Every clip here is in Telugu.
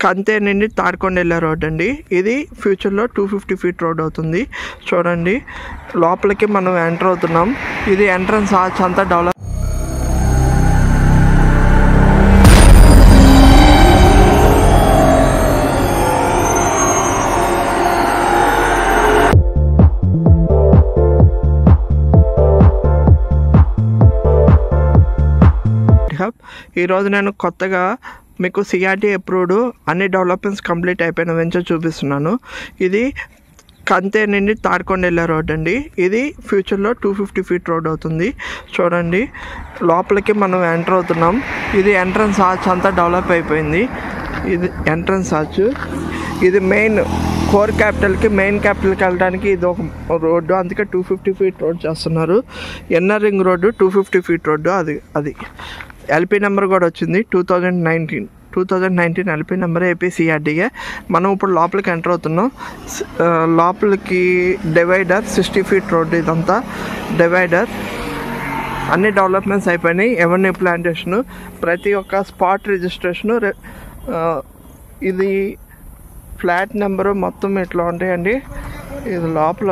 కంతే నుండి తాడికొండ రోడ్ అండి. ఇది ఫ్యూచర్లో 250 ఫీట్ రోడ్ అవుతుంది. చూడండి, లోపలికి మనం ఎంటర్ అవుతున్నాం. ఇది ఎంట్రన్స్ ఆర్చ్ అంతా డెవలప్. ఈరోజు నేను కొత్తగా మీకు సిఆర్టీ అప్రూవ్డ్ అన్ని డెవలప్మెంట్స్ కంప్లీట్ అయిపోయిన వెంచర్ చూపిస్తున్నాను. ఇది కంతే నుండి తాడికొండ రోడ్ అండి. ఇది ఫ్యూచర్లో 250 ఫీట్ రోడ్ అవుతుంది. చూడండి, లోపలికి మనం ఎంటర్ అవుతున్నాం. ఇది ఎంట్రన్స్ ఆర్చ్ అంతా డెవలప్ అయిపోయింది. ఇది ఎంట్రన్స్ ఆర్చ్. ఇది మెయిన్ కోర్ క్యాపిటల్కి వెళ్ళడానికి ఇది ఒక రోడ్డు, అందుకే 250 ఫీట్ రోడ్ చేస్తున్నారు. NR ring road 250 feet road. అది ఎల్పీ నెంబర్ కూడా వచ్చింది. 2019 ఎల్పీ నెంబర్ ఏపీసీఆర్డీఏ. మనం ఇప్పుడు లోపలికి ఎంటర్ అవుతున్నాం. లోపలికి డివైడర్ 60 ఫీట్ రోడ్డు. ఇదంతా డివైడర్. అన్ని డెవలప్మెంట్స్ అయిపోయినాయి. ఎవెన్యూ ప్లాంటేషను, ప్రతి ఒక్క స్పాట్ రిజిస్ట్రేషను. ఇది ఫ్లాట్ నెంబరు మొత్తం ఇట్లా ఉంటాయండి. ఇది లోపల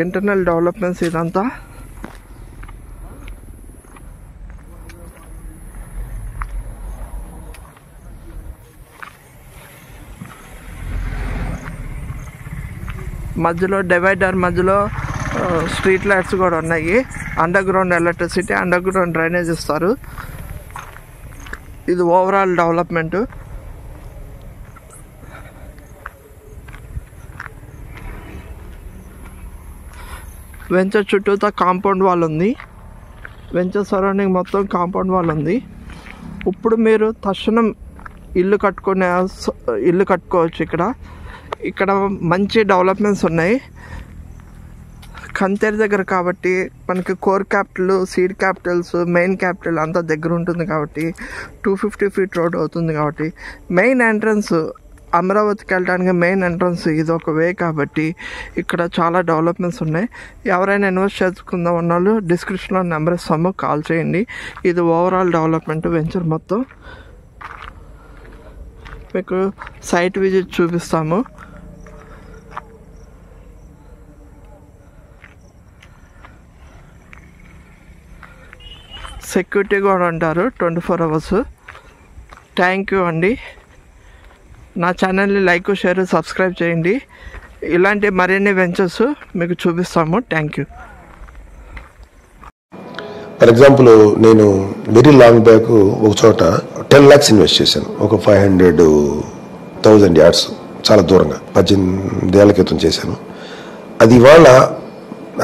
ఇంటర్నల్ డెవలప్మెంట్స్. ఇదంతా మధ్యలో డివైడర్ మధ్యలో స్ట్రీట్ లైట్స్ కూడా ఉన్నాయి. Under ground electricity, under ground drainage ఇస్తారు. ఇది ఓవరాల్ డెవలప్మెంట్. వెంచర్ చుట్టూతా కాంపౌండ్ వాల్ ఉంది. వెంచర్ సరౌండింగ్ మొత్తం కాంపౌండ్ వాల్ ఉంది. ఇప్పుడు మీరు తక్షణం ఇల్లు కట్టుకోవచ్చు. ఇక్కడ మంచి డెవలప్మెంట్స్ ఉన్నాయి. కంతేరు దగ్గర కాబట్టి మనకి core capital, seed Capitals, main capital అంతా దగ్గర ఉంటుంది కాబట్టి 250 ఫీట్ రోడ్ అవుతుంది. కాబట్టి మెయిన్ ఎంట్రన్స్ అమరావతికి వెళ్ళడానికి మెయిన్ ఎంట్రన్స్ ఇది ఒక వే కాబట్టి ఇక్కడ చాలా డెవలప్మెంట్స్ ఉన్నాయి. ఎవరైనా ఇన్వెస్ట్ చేసుకుందాం అన్నాళ్ళు డిస్క్రిప్షన్లో నెంబర్ ఇస్తాము, కాల్ చేయండి. ఇది ఓవరాల్ డెవలప్మెంట్ వెంచర్ మొత్తం. మీకు సైట్ విజిట్ చూపిస్తాము. సెక్యూరిటీ కూడా ఉంటారు 24 అవర్స్. థ్యాంక్ యూ అండి. నా ఛానల్ని లైక్, షేర్, సబ్స్క్రైబ్ చేయండి. ఇలాంటి మరిన్ని వెంచర్స్ మీకు చూపిస్తాము. Thank you. ఫర్ ఎగ్జాంపుల్, నేను వెరీ లాంగ్ బ్యాక్ ఒక చోట 10 lakhs ఇన్వెస్ట్ చేశాను. ఒక 500,000 yards చాలా దూరంగా 18 ఏళ్ల క్రితం చేశాను. అది ఇవాళ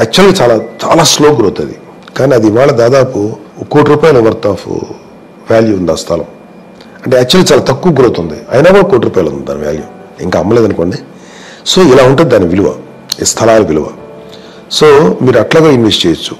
యాక్చువల్గా చాలా చాలా స్లో గ్రోత్ అది. కానీ అది ఇవాళ దాదాపు ₹1,00,00,000 వర్త్ ఆఫ్ వాల్యూ ఉంది ఆ స్థలం. అంటే యాక్చువల్లీ చాలా తక్కువ గ్రోత్ ఉంది, అయినా కూడా ₹1,00,00,000 ఉంది దాని వాల్యూ. ఇంకా అమ్మలేదనుకోండి. సో ఇలా ఉంటుంది దాని విలువ, ఈ స్థలాల విలువ. సో మీరు అట్లాగా ఇన్వెస్ట్ చేయొచ్చు.